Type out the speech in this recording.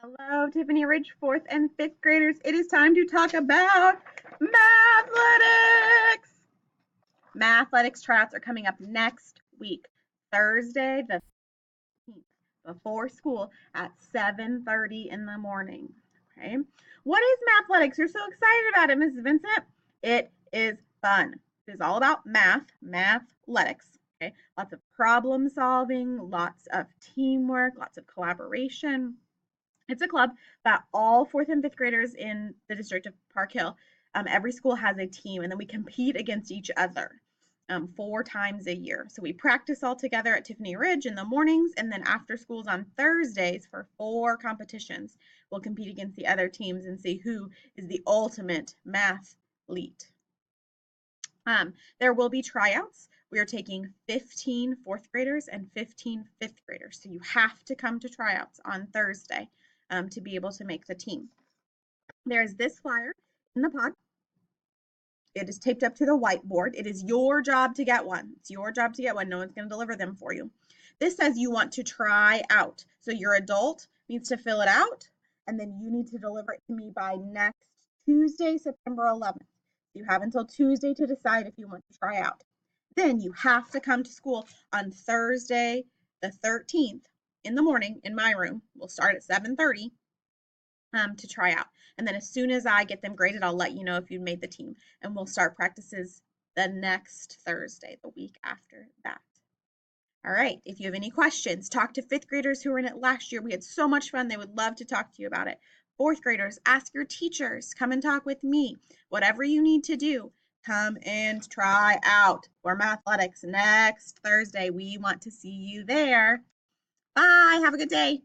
Hello, Tiffany Ridge, fourth and fifth graders. It is time to talk about Mathletics. Mathletics tryouts are coming up next week, Thursday the 15th, before school at 7:30 in the morning. Okay. What is Mathletics? You're so excited about it, Mrs. Vincent. It is fun. It is all about mathletics. Okay. Lots of problem solving, lots of teamwork, lots of collaboration. It's a club that all fourth and fifth graders in the district of Park Hill, every school has a team, and then we compete against each other 4 times a year. So we practice all together at Tiffany Ridge in the mornings, and then after schools on Thursdays for 4 competitions. We'll compete against the other teams and see who is the ultimate mathlete. There will be tryouts. We are taking 15 fourth graders and 15 fifth graders. So you have to come to tryouts on Thursday to be able to make the team. There's this flyer in the pod. It is taped up to the whiteboard. It is your job to get one. It's your job to get one. No one's going to deliver them for you. This says you want to try out. So your adult needs to fill it out, and then you need to deliver it to me by next Tuesday, September 11th. You have until Tuesday to decide if you want to try out. Then you have to come to school on Thursday, the 13th in the morning in my room. We'll start at 7:30 to try out. And then as soon as I get them graded, I'll let you know if you made the team. And we'll start practices the next Thursday, the week after that. All right, if you have any questions, talk to fifth graders who were in it last year. We had so much fun. They would love to talk to you about it. Fourth graders, ask your teachers. Come and talk with me. Whatever you need to do, come and try out for Mathletics next Thursday. We want to see you there. Bye. Have a good day.